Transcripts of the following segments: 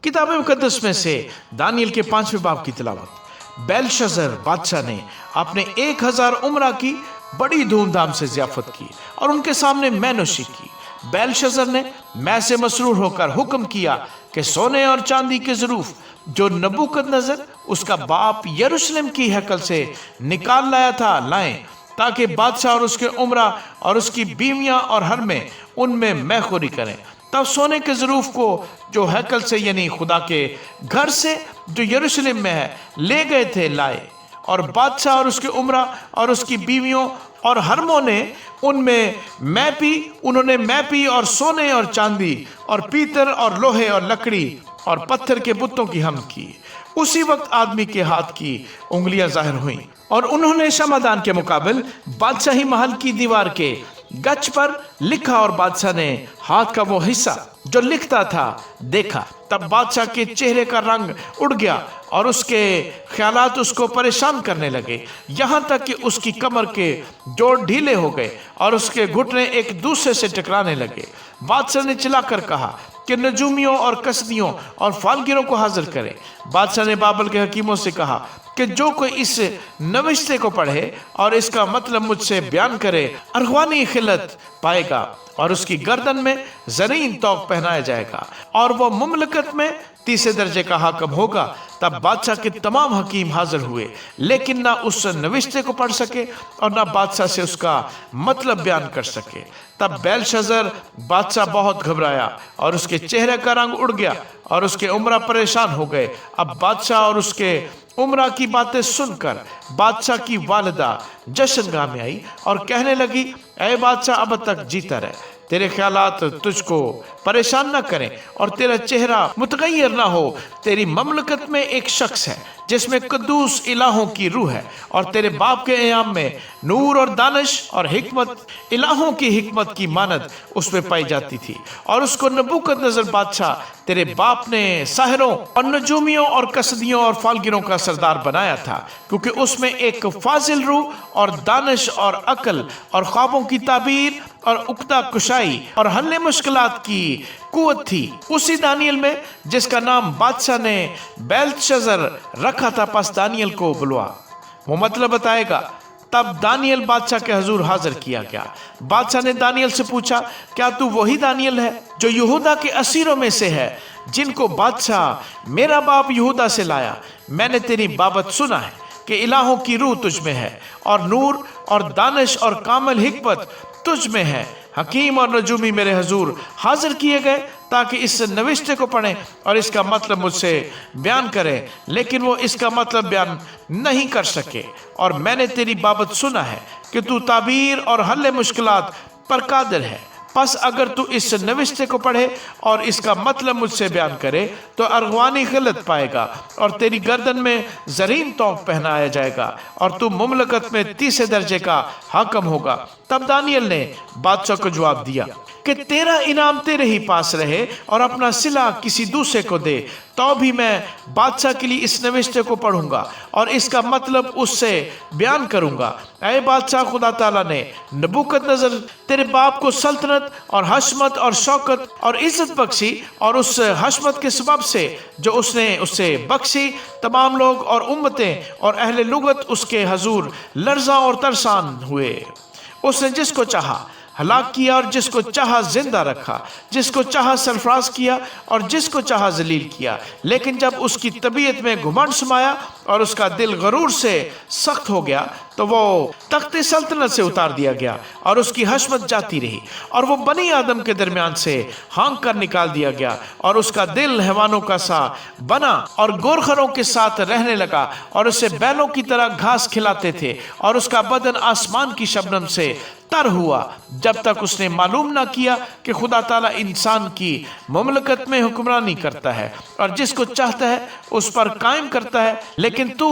किताब मुकद्दस में से दानियल के 5वें बाब की तिलावत। बेलशज़र बादशाह ने अपने 1000 उमरा की बड़ी धूमधाम से ज़ियाफत की और उनके सामने मैनोशी की। बेलशज़र ने मैं से मसरूर होकर हुक्म किया कि सोने और चांदी के ज़रूफ जो नबूकदनेस्सर उसका बाप यरूशलेम की हैकल से निकाल लाया था लाएं, ताकि बादशाह और उसके उमरा और उसकी बीवियां और हरमें उनमें मैखोरी करें। तब सोने के ज़रूफ को जो हैकल से यानी खुदा के घर से जो यरूशलेम में है ले गए थे लाए, और बादशाह और उसके उमरा और उसकी बीवियों और हरमों ने उनमें उन्होंने मैपी और सोने और चांदी और पीतल और लोहे और लकड़ी और पत्थर के बुतों की हम की। उसी वक्त आदमी के हाथ की उंगलियां जाहिर हुईं और उन्होंने शमादान के मुकाबिल बादशाही महल की दीवार के गच पर लिखा, और बादशाह ने हाथ का वो हिस्सा जो लिखता था देखा। तब बादशाह के चेहरे का रंग उड़ गया और उसके ख्यालात उसको परेशान करने लगे, यहाँ तक कि उसकी कमर के जोड़ ढीले हो गए और उसके घुटने एक दूसरे से टकराने लगे। बादशाह ने चिल्लाकर कहा कि नजूमियों और कसदियों और फालगिरों को हाजिर करें। बादशाह ने बाबल के हकीमों से कहा कि जो कोई इस नविश्ते को पढ़े और इसका मतलब मुझसे बयान करे अरगवानी खिलत पाएगा, और उसकी गर्दन में ज़रीन तोक पहनाया जाएगा और वो मुमलकत में तीसरे दर्जे का हाकिम होगा। तब बादशाह के तमाम हकीम हाजिर हुए, लेकिन ना उस नविश्ते को पढ़ सके और ना बादशाह से उसका मतलब बयान कर सके। तब बेलशज़र बादशाह बहुत घबराया और उसके चेहरे का रंग उड़ गया और उसके उमरा परेशान हो गए। अब बादशाह और उसके उमरा की बातें सुनकर बादशाह की वालिदा जश्नगाह में आई और कहने लगी, ऐ बादशाह अब तक जीता रहे, तेरे ख्यालात तुझको परेशान न करें और तेरा चेहरा मुतगय्यर ना हो। तेरी ममलकत में एक शख्स है जिसमें कद्दूस इलाहों की रूह है, और तेरे बाप के अयाम में नूर और दानिश और हिकमत इलाहों की हिकमत की मानद उसमें पाई जाती थी। और उसको नबूकदनेस्सर बादशाह तेरे बाप ने साहिरों और नजूमियों और कसदियों और फालगिरों का सरदार बनाया था, क्योंकि उसमें एक फाजिल रूह और दानिश और अकल और ख्वाबों की ताबीर और उक्ता कुशाई और हल मुश्किलात की कुव्वत थी। उसी दानियल में जिसका नाम बादशाह ने बेलशज़र रखा था, पास दानियल को बुलवा, वो मतलब बताएगा। तब दानियल बादशाह के हुजूर हाजिर किया गया। बादशाह ने दानियल से पूछा, क्या तू वही दानियल है जो यहूदा के असीरों में से है, जिनको बादशाह मेरा बाप यहूदा से लाया? मैंने तेरी बाबत सुना है कि इलाहों की रूह तुझ में है और नूर और दानिश और कामिल हिकमत तुझ में है। हकीम और नजूमी मेरे हुजूर हाजिर किए गए ताकि इस नविश्ते को पढ़ें और इसका मतलब मुझसे बयान करें, लेकिन वो इसका मतलब बयान नहीं कर सके। और मैंने तेरी बाबत सुना है कि तू ताबीर और हल मुश्किलात पर कादिर है। बस अगर तू इस नविश्ते को पढ़े और इसका मतलब मुझसे बयान करे तो अरगवानी खिलत पाएगा और तेरी गर्दन में ज़रीन तोक पहनाया जाएगा और तू मुमलकत में तीसरे दर्जे का हाकिम होगा। तब दानियल ने बादशाह को जवाब दिया कि तेरा इनाम तेरे ही पास रहे और अपना सिला किसी दूसरे को दे, तो भी मैं बादशाह के लिए इस नविश्ते को पढ़ूंगा और इसका मतलब उससे बयान करूंगा। ऐ बादशाह, खुदा ताला ने नबूकदनेस्सर तेरे बाप को सल्तनत और हशमत और शौकत और इज्जत बख्शी, और उस हशमत के सबब से जो उसने उससे बख्शी तमाम लोग और उम्मतें और अहले लुगत उसके हजूर लर्जा और तरसान हुए। उसने जिसको चाहा हलाक किया और जिसको चाहा जिंदा रखा, जिसको चाहा सरफराज किया और जिसको चाहा जलील किया। लेकिन जब उसकी तबीयत में घुमंड समाया और उसका दिल गरूर से सख्त हो गया तो वो तख्ते सल्तनत से उतार दिया गया और उसकी हशमत जाती रही और वो बनी आदम के दरमियान से हाँक कर निकाल दिया गया और उसका दिल हैवानों का सा बना और गोरखरों के साथ रहने लगा और उसे बैलों की तरह घास खिलाते थे और उसका बदन आसमान की शबनम से तर हुआ, जब तक उसने मालूम ना किया कि खुदा ताला इंसान की मुमलकत में हुक्मरानी करता है और जिसको चाहता है उस पर कायम करता है। लेकिन तू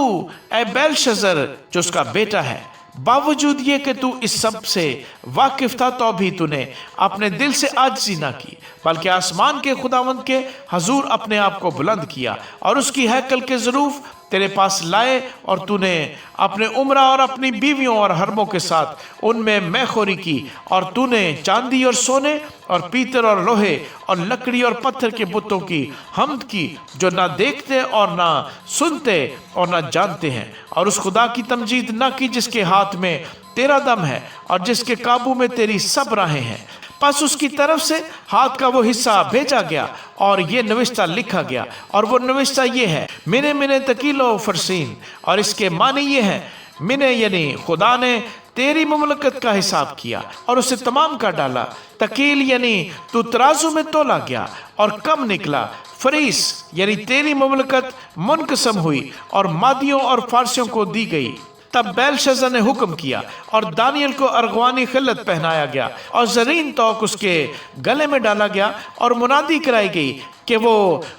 ऐ बेलशज़र जो उसका बेटा है, बावजूद ये कि तू इस सब से वाकिफ था तो भी तूने अपने दिल से आजिज़ी ना की, बल्कि आसमान के खुदावंद के हजूर अपने आप को बुलंद किया और उसकी हैकल के ज़रूफ तेरे पास लाए और तूने अपने उमरा और अपनी बीवियों और हरमों के साथ उनमें मैखोरी की, और तूने चांदी और सोने और पीतल और लोहे और लकड़ी और पत्थर के बुतों की हमद की, जो ना देखते और ना सुनते और ना जानते हैं, और उस खुदा की तमजीद ना की जिसके हाथ में तेरा दम है और जिसके काबू में तेरी सब राहें हैं। बस उसकी तरफ से हाथ का वो हिस्सा भेजा गया और ये नविश्ता लिखा गया, और वो नविश्ता ये है, मिने मिने तकीलो फरसीन, और इसके माने ये हैं, मिने यानी खुदा ने तेरी मुमलकत का हिसाब किया और उसे तमाम कर डाला। तकील यानी तू तराजू में तोला गया और कम निकला। फरीस यानी तेरी मुमलकत मुनकसम हुई और मादियों और फारसियों को दी गई। तब बेलशस्सर ने हुक्म किया और दानियल को अर्गवानी खिल्लत पहनाया गया और जरीन तौक उसके गले में डाला गया, और मुनादी कराई गई कि वो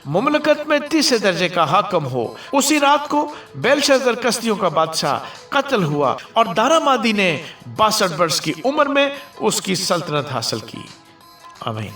मुमलकत में तीसरे दर्जे का हाकम हो। उसी रात को बेलशस्सर कसदियों का बादशाह कत्ल हुआ और दारामादी ने 62 वर्ष की उम्र में उसकी सल्तनत हासिल की। आमीन।